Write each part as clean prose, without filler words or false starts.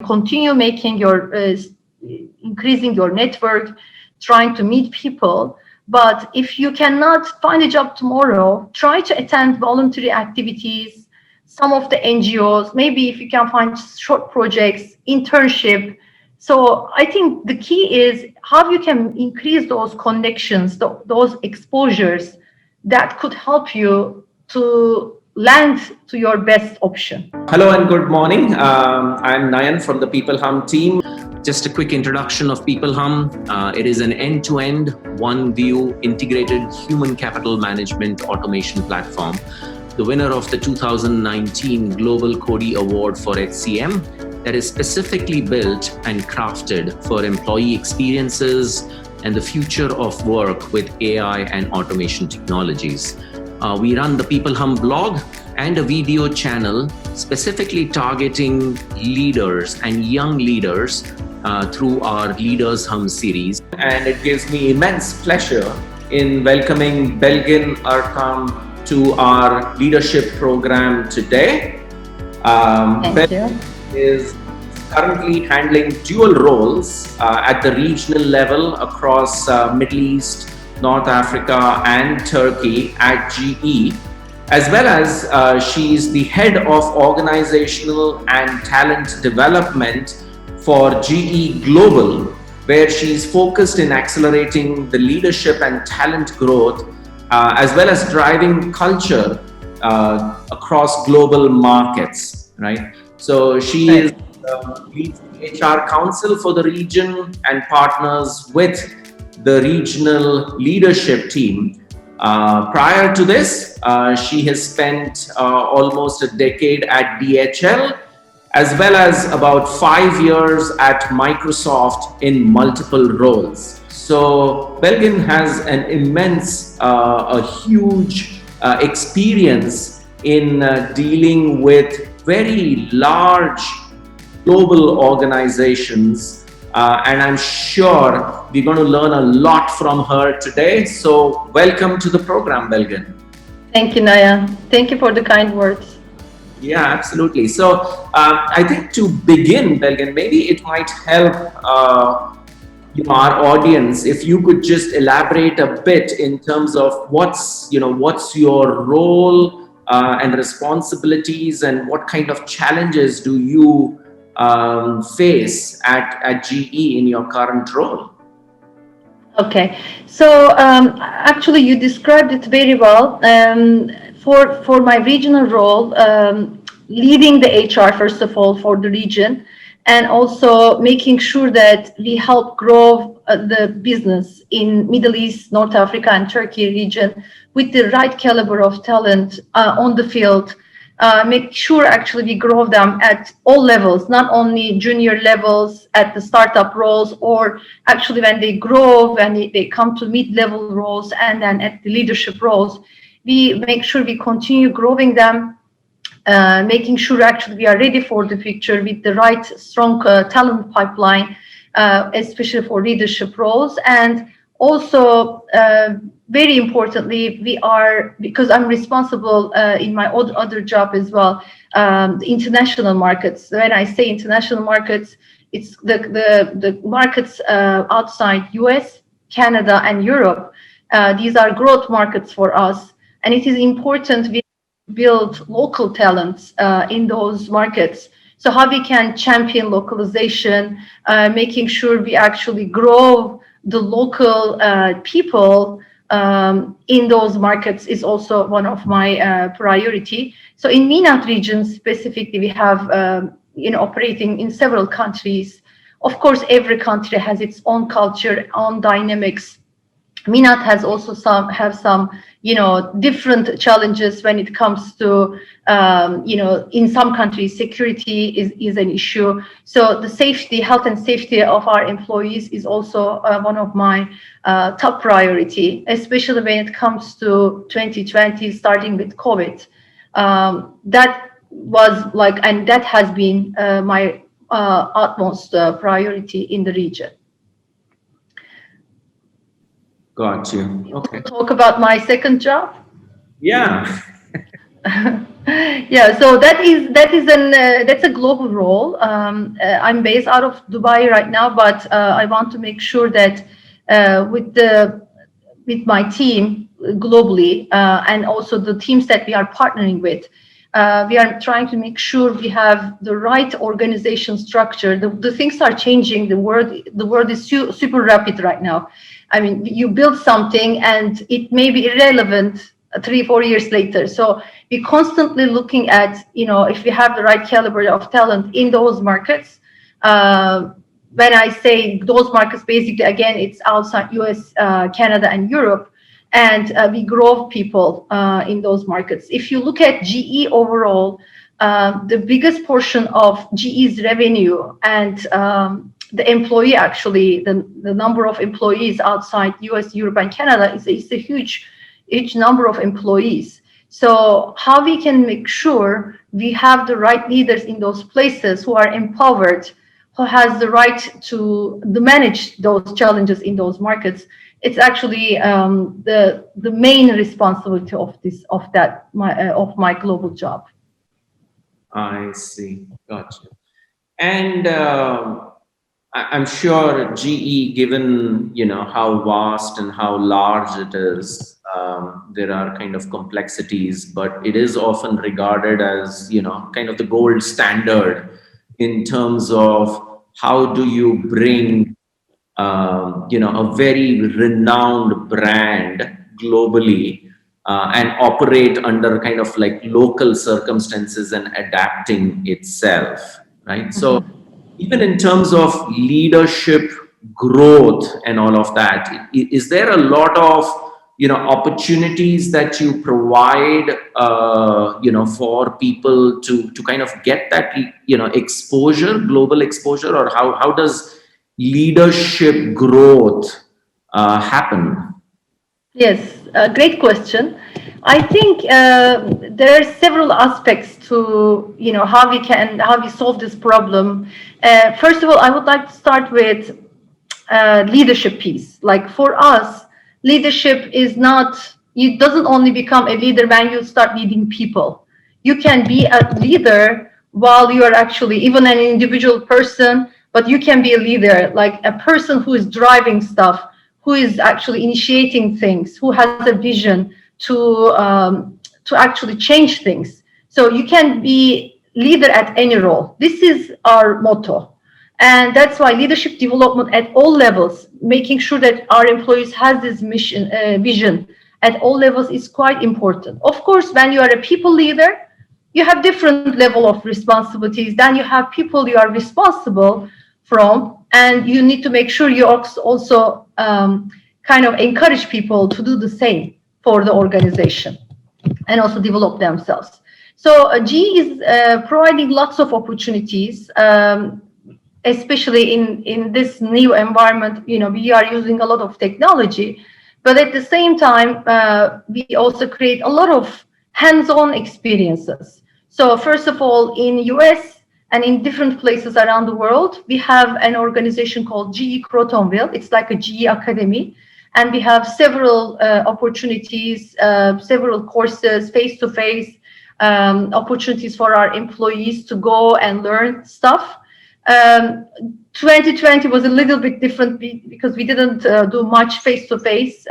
continue making your increasing your network, trying to meet people. But if you cannot find a job tomorrow, try to attend voluntary activities, some of the NGOs, maybe if you can find short projects, internship. So I think the key is how you can increase those connections, those exposures that could help you to land to your best option. Hello and good morning. I'm Nayan from the peopleHum team. Just a quick introduction of peopleHum. It is an end-to-end, one-view, integrated human capital management automation platform. The winner of the 2019 Global Cody Award for HCM that is specifically built and crafted for employee experiences and the future of work with AI and automation technologies. We run the peopleHum blog and a video channel specifically targeting leaders and young leaders through our Leaders Hum series. And it gives me immense pleasure in welcoming Belgin Ertam to our leadership program today. Belgin is currently handling dual roles at the regional level across Middle East, North Africa and Turkey at GE, as well as she's the head of organizational and talent development for GE Global, where she's focused in accelerating the leadership and talent growth, as well as driving culture across global markets, right? So she is leads the HR council for the region and partners with the regional leadership team. Prior to this, she has spent almost a decade at DHL, as well as about 5 years at Microsoft in multiple roles. So Belgin has an immense, a huge experience in dealing with very large global organizations. And I'm sure we're going to learn a lot from her today. So welcome to the program, Belgin. Thank you, Naya. Thank you for the kind words. Yeah, absolutely. So I think to begin, Belgin, maybe it might help our audience if you could just elaborate a bit in terms of what's your role and responsibilities, and what kind of challenges do you face at GE in your current role? Okay, so actually you described it very well. For my regional role, leading the HR first of all for the region, and also making sure that we help grow the business in Middle East, North Africa and Turkey region with the right caliber of talent on the field. Make sure actually we grow them at all levels, not only junior levels at the startup roles, or actually when they grow, when they come to mid-level roles and then at the leadership roles, we make sure we continue growing them, making sure actually we are ready for the future with the right strong talent pipeline, especially for leadership roles. And also, very importantly, we are, because I'm responsible in my other job as well, the international markets. When I say international markets, it's the markets outside US, Canada, and Europe. These are growth markets for us, and it is important we build local talents in those markets. So how we can champion localization, making sure we actually grow the local people in those markets is also one of my priority. So in MENAT region specifically, we have operating in several countries. Of course, every country has its own culture, own dynamics. MENAT has also some different challenges when it comes to in some countries security is an issue. So the health and safety of our employees is also one of my top priority, especially when it comes to 2020, starting with COVID. That was and that has been my utmost priority in the region. Got you. Okay. Talk about my second job. Yeah. Yeah, so that's a global role. I'm based out of Dubai right now, but I want to make sure that with my team globally, and also the teams that we are partnering with, we are trying to make sure we have the right organization structure. The things are changing. The world is super rapid right now. I mean, you build something and it may be irrelevant 3 4 years later. So we're constantly looking at, if we have the right caliber of talent in those markets. Uh, when I say those markets, basically, again, it's outside US, Canada, and Europe, and we grow people in those markets. If you look at GE overall, the biggest portion of GE's revenue and the employee, actually, the number of employees outside US, Europe, and Canada is a huge number of employees. So how we can make sure we have the right leaders in those places who are empowered, who has the right to manage those challenges in those markets. It's actually the main responsibility of my global job. I see. Gotcha. And I'm sure GE, given how vast and how large it is, there are kind of complexities, but it is often regarded as kind of the gold standard in terms of how do you bring a very renowned brand globally, and operate under kind of like local circumstances and adapting itself, right? So even in terms of leadership growth and all of that, is there a lot of opportunities that you provide for people to kind of get that exposure, global exposure, or how does leadership growth happen? Yes, great question. I think there are several aspects to how we solve this problem. First of all, I would like to start with leadership piece. Like for us, leadership is not, you doesn't only become a leader when you start leading people. You can be a leader while you are actually even an individual person, but you can be a leader, like a person who is driving stuff, who is actually initiating things, who has a vision to actually change things. So you can be leader at any role. This is our motto. And that's why leadership development at all levels, making sure that our employees has this mission, vision at all levels is quite important. Of course, when you are a people leader, you have different level of responsibilities. Then you have people you are responsible from, and you need to make sure you also kind of encourage people to do the same for the organization and also develop themselves. So G is providing lots of opportunities, especially in this new environment. We are using a lot of technology, but at the same time, we also create a lot of hands-on experiences. So first of all, in US and in different places around the world, we have an organization called GE Crotonville. It's like a GE Academy. And we have several opportunities, several courses, face-to-face opportunities for our employees to go and learn stuff. 2020 was a little bit different because we didn't do much face-to-face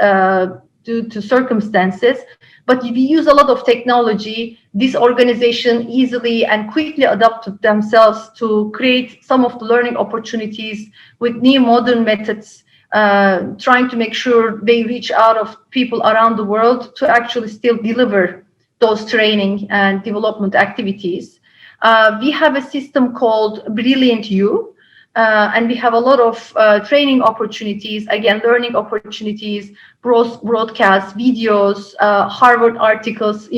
due to circumstances, but we use a lot of technology. This organization easily and quickly adapted themselves to create some of the learning opportunities with new modern methods, trying to make sure they reach out of people around the world to actually still deliver those training and development activities. We have a system called Brilliant You, and we have a lot of training opportunities, again, learning opportunities, broadcasts, videos, Harvard articles,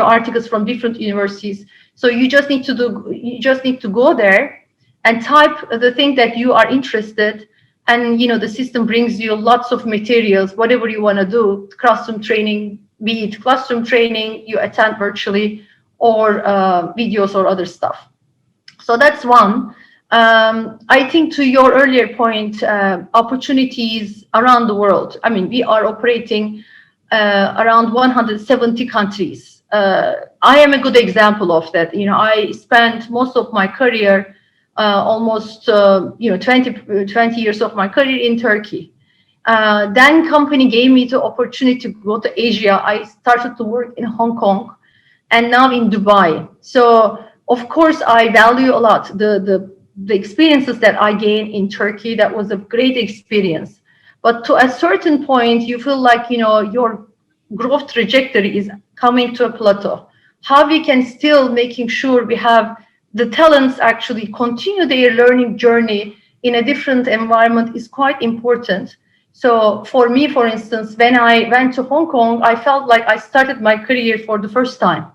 articles from different universities. So you just need to go there and type the thing that you are interested, and the system brings you lots of materials, whatever you want to do, classroom training, be it classroom training you attend virtually, or videos or other stuff. So that's one. I think to your earlier point, opportunities around the world. I mean, we are operating around 170 countries. I am a good example of that. I spent most of my career, almost 20 years of my career in Turkey. Then company gave me the opportunity to go to Asia. I started to work in Hong Kong and now in Dubai. So of course I value a lot the experiences that I gained in Turkey. That was a great experience. But to a certain point, you feel like your growth trajectory is coming to a plateau. How we can still making sure we have the talents actually continue their learning journey in a different environment is quite important. So for me, for instance, when I went to Hong Kong, I felt like I started my career for the first time,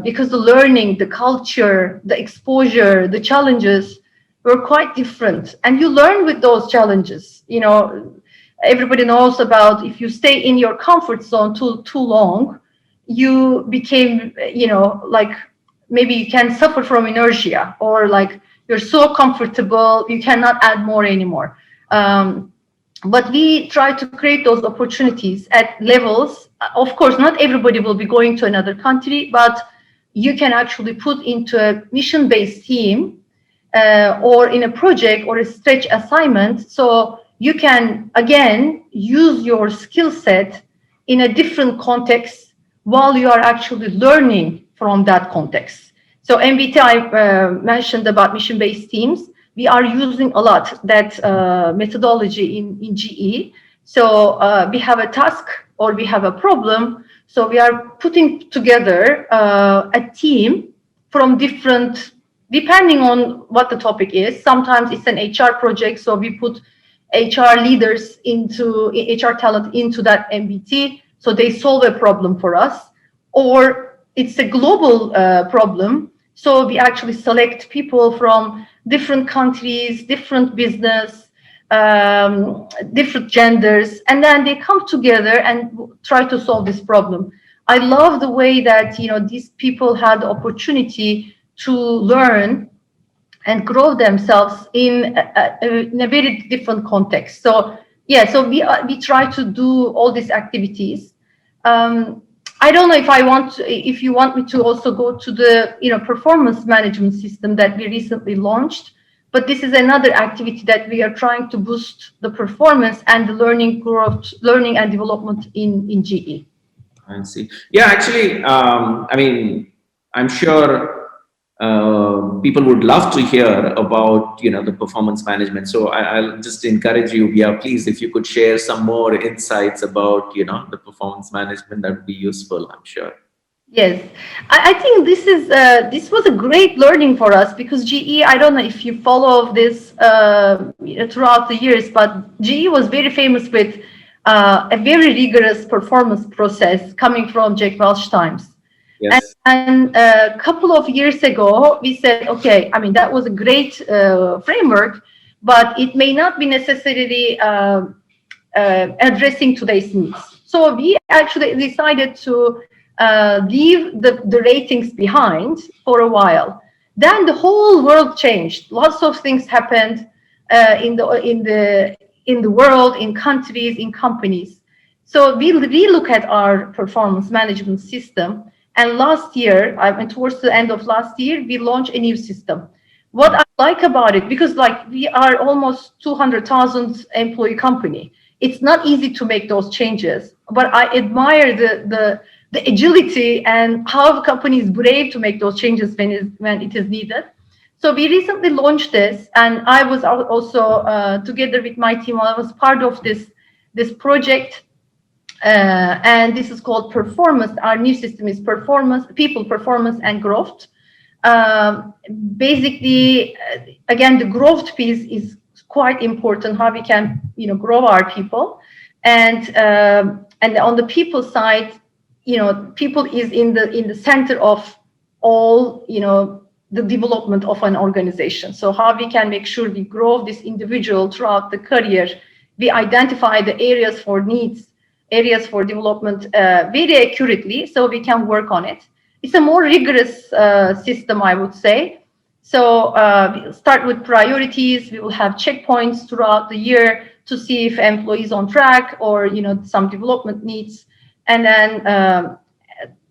because the learning, the culture, the exposure, the challenges were quite different. And you learn with those challenges. Everybody knows about if you stay in your comfort zone too long, you became, like maybe you can suffer from inertia, or like you're so comfortable, you cannot add more anymore. But we try to create those opportunities at levels. Of course, not everybody will be going to another country, but you can actually put into a mission-based team, or in a project or a stretch assignment. So you can, again, use your skill set in a different context while you are actually learning from that context. So MBT, I mentioned about mission-based teams. We are using a lot that methodology in GE. So we have a task or we have a problem. So we are putting together a team from different, depending on what the topic is. Sometimes it's an HR project, so we put HR leaders into HR talent into that MBT, so they solve a problem for us. Or it's a global problem, so we actually select people from different countries, different business, different genders, and then they come together and try to solve this problem. I love the way that these people had the opportunity to learn and grow themselves in a very different context. So yeah, so we try to do all these activities. I don't know if you want me to also go to the performance management system that we recently launched, but this is another activity that we are trying to boost the performance and the learning and development in GE. I see. Yeah, actually, I mean, I'm sure people would love to hear about the performance management. So I'll just encourage you, yeah, please, if you could share some more insights about the performance management, that would be useful, I'm sure. Yes, I think this was a great learning for us, because GE. I don't know if you follow this throughout the years, but GE was very famous with a very rigorous performance process coming from Jack Welch times. Yes. And a couple of years ago, we said, okay, I mean, that was a great framework, but it may not be necessarily addressing today's needs. So we actually decided to leave the ratings behind for a while. Then the whole world changed. Lots of things happened in the world, in countries, in companies. So we relook at our performance management system. And last year, I mean, towards the end of last year, we launched a new system. What I like about it, because like we are almost 200,000 employee company, it's not easy to make those changes. But I admire the agility and how the company is brave to make those changes when it is needed. So we recently launched this, and I was also together with my team. I was part of this project, and this is called performance. Our new system is performance, people, performance, and growth. Um, Basically, again, the growth piece is quite important. How we can, grow our people, and on the people side, people is in the center of all, the development of an organization. So how we can make sure we grow this individual throughout the career, we identify the areas for needs, areas for development very accurately, so we can work on it. It's a more rigorous system, I would say. So we'll start with priorities. We will have checkpoints throughout the year to see if employees on track or some development needs, and then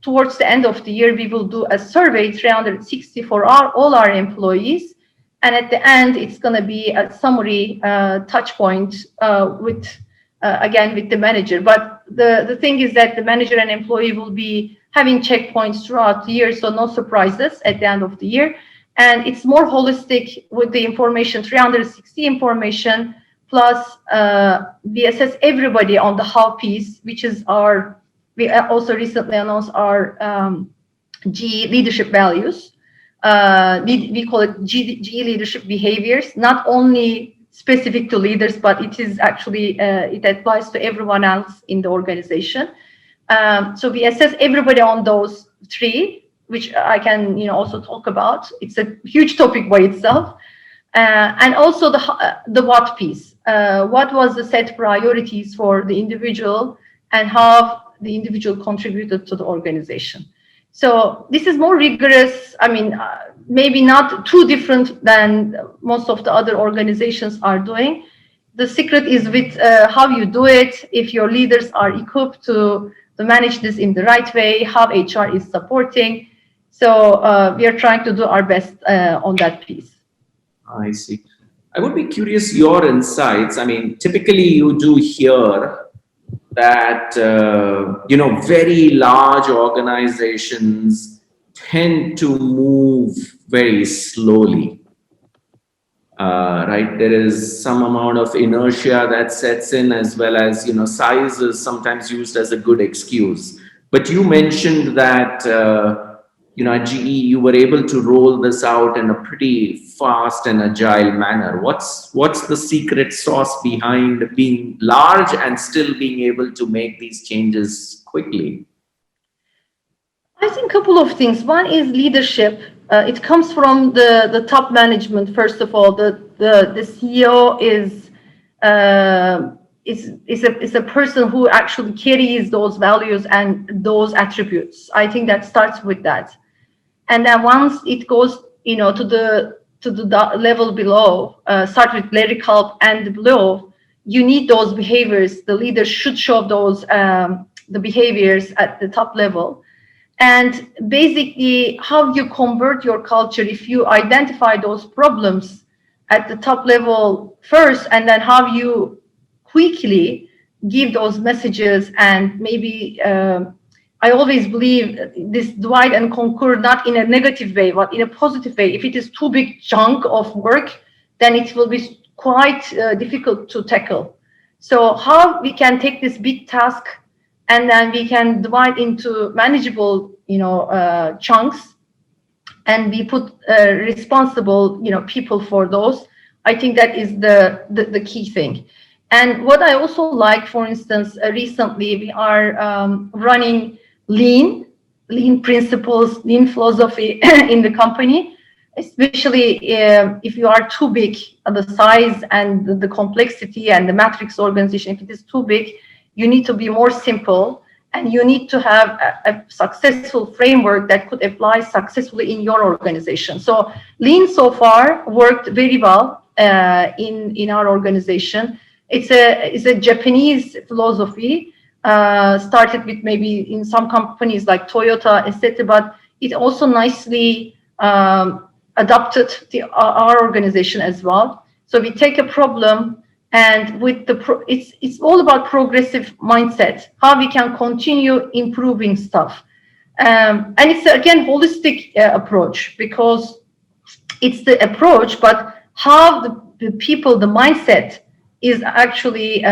towards the end of the year, we will do a survey, 360 for all our employees. And at the end, it's going to be a summary touch point with, again, with the manager. But the thing is that the manager and employee will be having checkpoints throughout the year, so no surprises at the end of the year. And it's more holistic with the information, 360 information, plus we assess everybody on the how piece, which is we also recently announced our GE leadership values. We call it GE leadership behaviors, not only specific to leaders, but it is actually, it applies to everyone else in the organization. So we assess everybody on those three, which I can also talk about. It's a huge topic by itself. And also the what piece. What was the set priorities for the individual and how the individual contributed to the organization. So this is more rigorous. I mean, maybe not too different than most of the other organizations are doing. The secret is with how you do it, if your leaders are equipped to manage this in the right way, how HR is supporting. So we are trying to do our best on that piece. I see. I would be curious your insights. I mean, typically you do hear that very large organizations tend to move very slowly. Right, there is some amount of inertia that sets in, as well as size is sometimes used as a good excuse. But you mentioned that at GE you were able to roll this out in a pretty fast and agile manner. What's the secret sauce behind being large and still being able to make these changes quickly? I think a couple of things. One is leadership. It comes from the top management. First of all, the CEO is a person who actually carries those values and those attributes. I think that starts with that, and then once it goes, to the level below, start with Larry Culp and below. You need those behaviors. The leaders should show those the behaviors at the top level. And basically, how you convert your culture, if you identify those problems at the top level first, and then how you quickly give those messages. And maybe I always believe this divide and conquer, not in a negative way, but in a positive way. If it is too big chunk of work, then it will be quite difficult to tackle. So how we can take this big task and then we can divide into manageable, chunks, and we put responsible, people for those. I think that is the key thing. And what I also like, for instance, recently we are running lean principles, lean philosophy in the company, especially if you are too big, the size and the complexity and the matrix organization. If it is too big, you need to be more simple, and you need to have a successful framework that could apply successfully in your organization. So lean so far worked very well in our organization. It's a Japanese philosophy, started with maybe in some companies like Toyota, etc. But it also nicely adopted our organization as well. So we take a problem, and with it's all about progressive mindset, how we can continue improving stuff. And it's again holistic approach, because it's the approach, but how the people, the mindset is actually,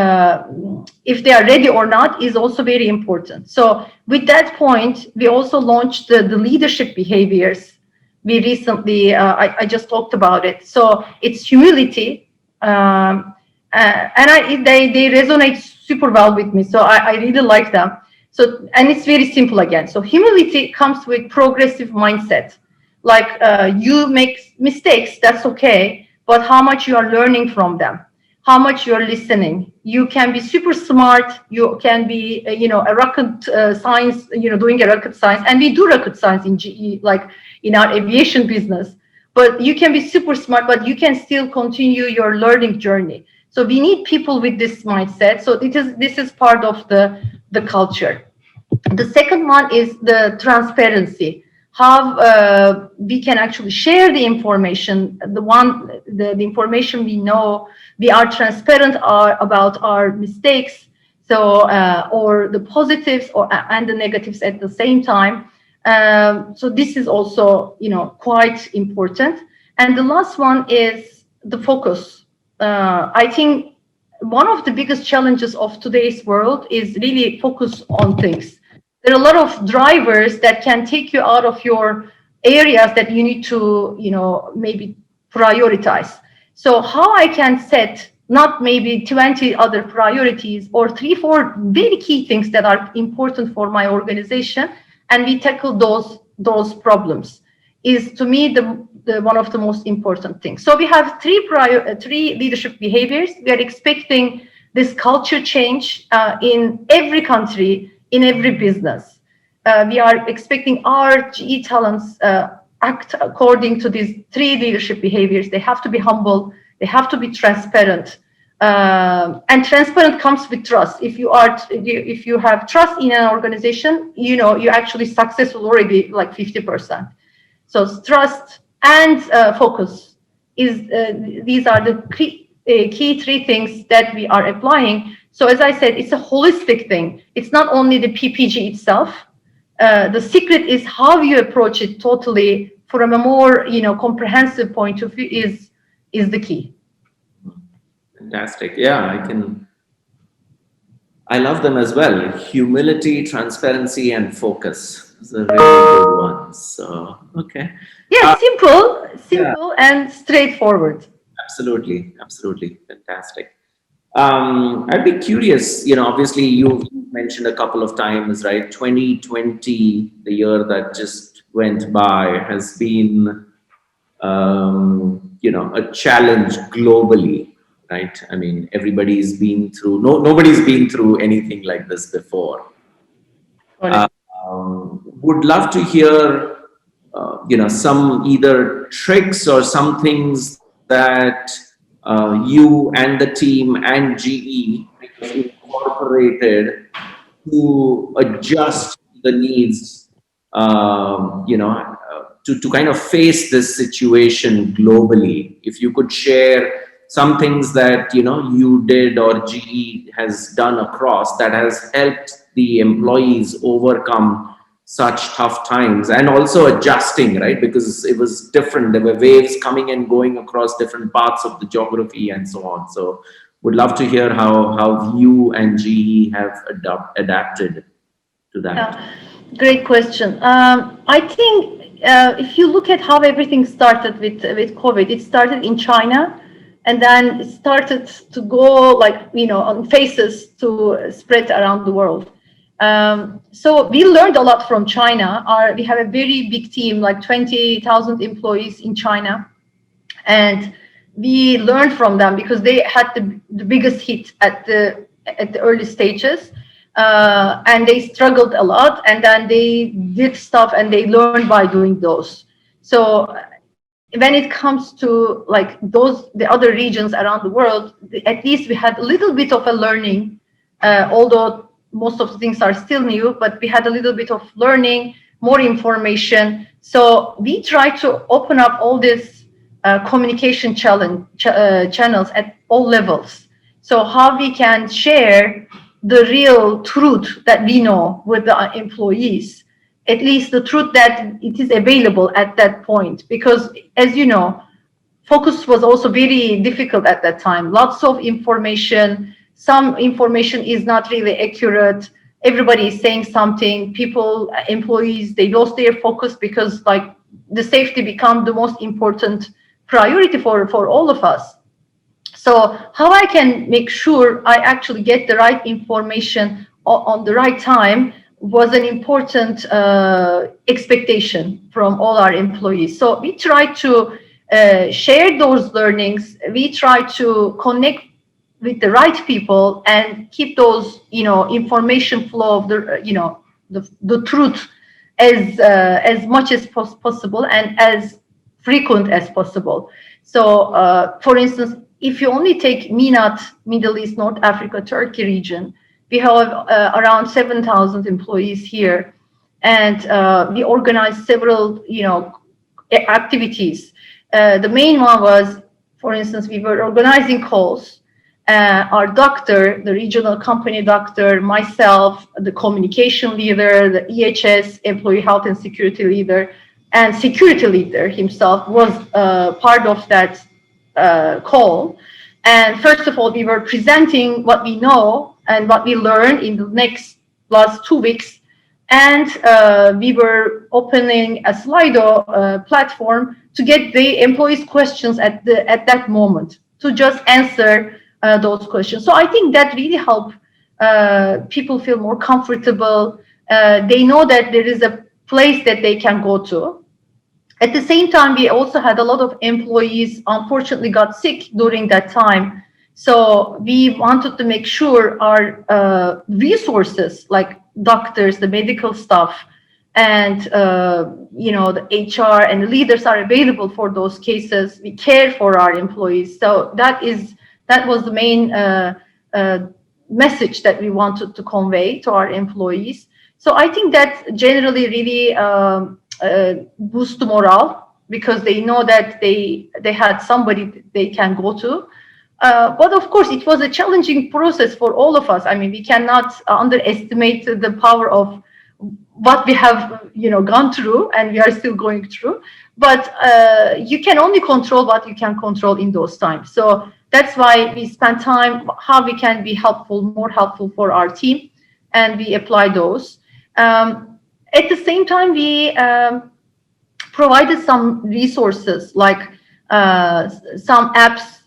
if they are ready or not, is also very important. So with that point, we also launched the leadership behaviors. We recently, I just talked about it. So it's humility. And they resonate super well with me, so I really like them. So, and it's very simple again. So humility comes with progressive mindset. Like you make mistakes, that's okay, but how much you are learning from them, how much you are listening. You can be super smart. You can be, a rocket science, doing a rocket science, and we do rocket science in GE, like in our aviation business. But you can be super smart, but you can still continue your learning journey. So we need people with this mindset. So this is part of the culture. The second one is the transparency. How we can actually share the information, the information we know, we are transparent about our mistakes, so or the positives and the negatives at the same time. So this is also, quite important. And the last one is the focus. I think one of the biggest challenges of today's world is really focus on things. There are a lot of drivers that can take you out of your areas that you need to, maybe prioritize. So how I can set not maybe 20 other priorities or 3 4 very key things that are important for my organization, and we tackle those problems, is to me the one of the most important things. So we have three leadership behaviors. We are expecting this culture change in every country, in every business. We are expecting our GE talents act according to these three leadership behaviors. They have to be humble. They have to be transparent. And transparent comes with trust. If you have trust in an organization, you actually successful already like 50%. So trust and focus is these are the key three things that we are applying. So as I said, it's a holistic thing. It's not only the PPG itself. The secret is how you approach it totally from a more comprehensive point of view is the key. Fantastic. Yeah, I love them as well. Humility, transparency, and focus. Those are really good ones. So, okay. Yeah, Yeah, simple and straightforward. absolutely. Absolutely. Fantastic. I'd be curious, obviously you mentioned a couple of times, right? 2020, the year that just went by, has been, a challenge globally, right? I mean, everybody's been through, nobody's been through anything like this before. Correct. Would love to hear, some either tricks or some things that you and the team and GE incorporated to adjust the needs, to kind of face this situation globally. If you could share some things that you did or GE has done across that has helped the employees overcome such tough times, and also adjusting, right? Because it was different. There were waves coming and going across different parts of the geography and so on. So would love to hear how you and GE have adapted to that. Yeah, great question. I think if you look at how everything started with COVID, it started in China, and then it started to go like on phases to spread around the world. So we learned a lot from China. We have a very big team, like 20,000 employees in China, and we learned from them because they had the biggest hit at the early stages, and they struggled a lot, and then they did stuff and they learned by doing those. So when it comes to like the other regions around the world, at least we had a little bit of a learning, although most of the things are still new, but we had a little bit of learning, more information. So we try to open up all these communication channels at all levels. So how we can share the real truth that we know with the employees, at least the truth that it is available at that point. Because as you know, focus was also very difficult at that time. Lots of information. Some information is not really accurate. Everybody is saying something. Employees, they lost their focus because like the safety become the most important priority for all of us. So how I can make sure I actually get the right information on the right time was an important expectation from all our employees. So we try to share those learnings. We try to connect with the right people and keep those, information flow of the truth as much as possible and as frequent as possible. So, for instance, if you only take MENAT, Middle East, North Africa, Turkey region, We have around 7,000 employees here, and we organized several, activities. The main one was, for instance, we were organizing calls. Our doctor, the regional company doctor, myself, the communication leader, the EHS, employee health and security leader, and security leader himself was part of that call. And first of all, we were presenting what we know and what we learned in the last 2 weeks. And we were opening a Slido platform to get the employees' questions at that moment, to just answer those questions. So I think that really helped people feel more comfortable. They know that there is a place that they can go to. At the same time, we also had a lot of employees unfortunately got sick during that time. So we wanted to make sure our resources like doctors, the medical staff, and the HR and the leaders are available for those cases. We care for our employees. So that was the main message that we wanted to convey to our employees. So I think that generally really boost the morale, because they know that they had somebody they can go to. But of course, it was a challenging process for all of us. I mean, we cannot underestimate the power of what we have, gone through, and we are still going through. But you can only control what you can control in those times. So that's why we spend time how we can be helpful, more helpful for our team, and we apply those. At the same time, we provided some resources like some apps,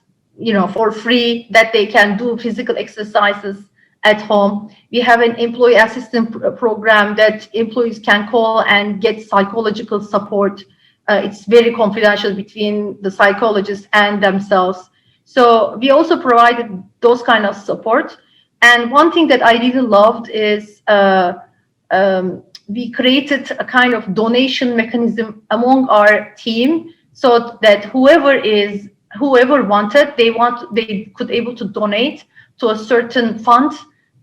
for free, that they can do physical exercises at home. We have an employee assistance program that employees can call and get psychological support. It's very confidential between the psychologist and themselves. So we also provided those kind of support. And one thing that I really loved is we created a kind of donation mechanism among our team, so that whoever wanted, they could able to donate to a certain fund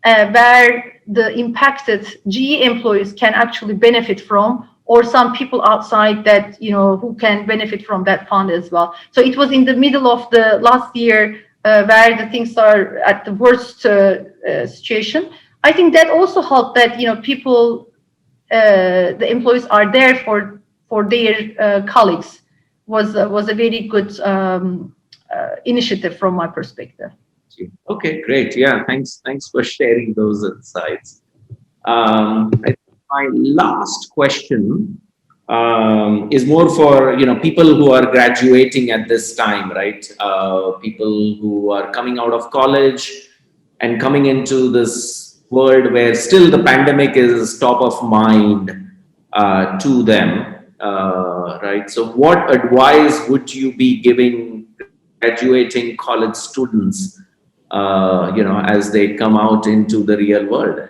where the impacted GE employees can actually benefit from, or some people outside that who can benefit from that fund as well. So it was in the middle of the last year where the things are at the worst situation. I think that also helped that people, the employees are there for their colleagues. Was a very good initiative from my perspective. Okay, great. Yeah, thanks for sharing those insights. I think my last question is more for people who are graduating at this time, right? People who are coming out of college and coming into this world where still the pandemic is top of mind to them, right? So, what advice would you be giving graduating college students, as they come out into the real world?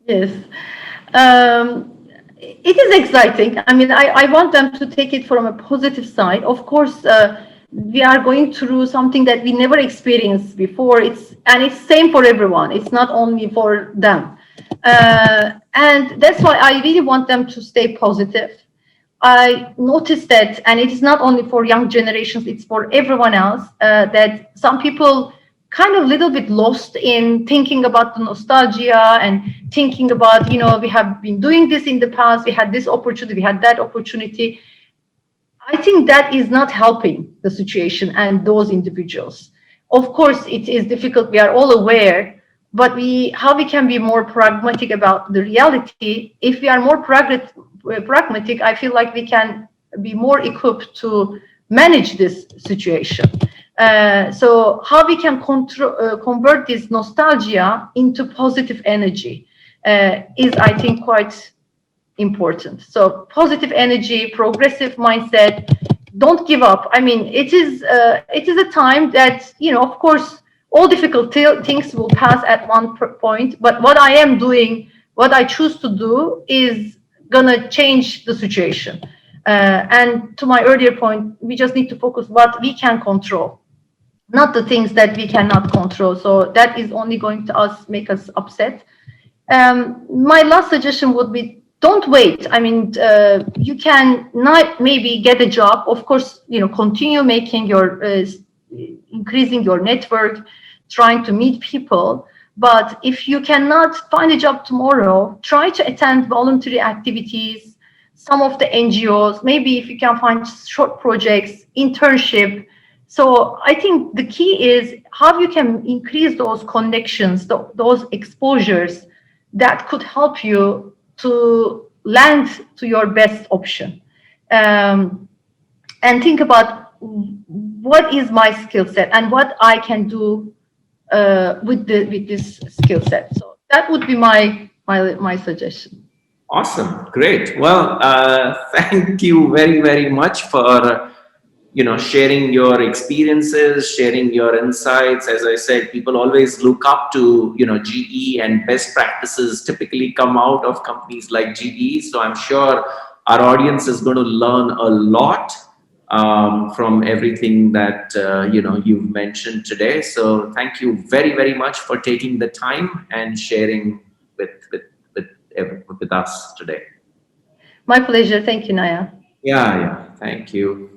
Yes. It is exciting. I mean, I want them to take it from a positive side. Of course, we are going through something that we never experienced before. It's same for everyone. It's not only for them. And that's why I really want them to stay positive. I noticed that, and it is not only for young generations, it's for everyone else, that some people kind of little bit lost in thinking about the nostalgia and thinking about, we have been doing this in the past, we had this opportunity, we had that opportunity. I think that is not helping the situation and those individuals. Of course, it is difficult, we are all aware, but how we can be more pragmatic about the reality. If we are more pragmatic, I feel like we can be more equipped to manage this situation. So how we can convert this nostalgia into positive energy is, I think, quite important. So positive energy, progressive mindset, don't give up. I mean, it is a time that, of course, all difficult things will pass at one point, but what I am doing, what I choose to do is gonna change the situation. And to my earlier point, we just need to focus what we can control. not the things that we cannot control. So that is only going to make us upset. My last suggestion would be, don't wait. I mean, you can not maybe get a job. Of course, continue making your increasing your network, trying to meet people. But if you cannot find a job tomorrow, try to attend voluntary activities, some of the NGOs, maybe if you can find short projects, internship. So I think the key is how you can increase those connections, those exposures that could help you to land to your best option. Um, and think about what is my skill set and what I can do with this skill set. So that would be my suggestion. Awesome, great. Well, thank you very, very much for sharing your experiences, sharing your insights. As I said, people always look up to GE, and best practices typically come out of companies like GE. So I'm sure our audience is going to learn a lot from everything that you've mentioned today. So thank you very, very much for taking the time and sharing with with with us today. My pleasure. Thank you, Naya. Yeah, yeah. Thank you.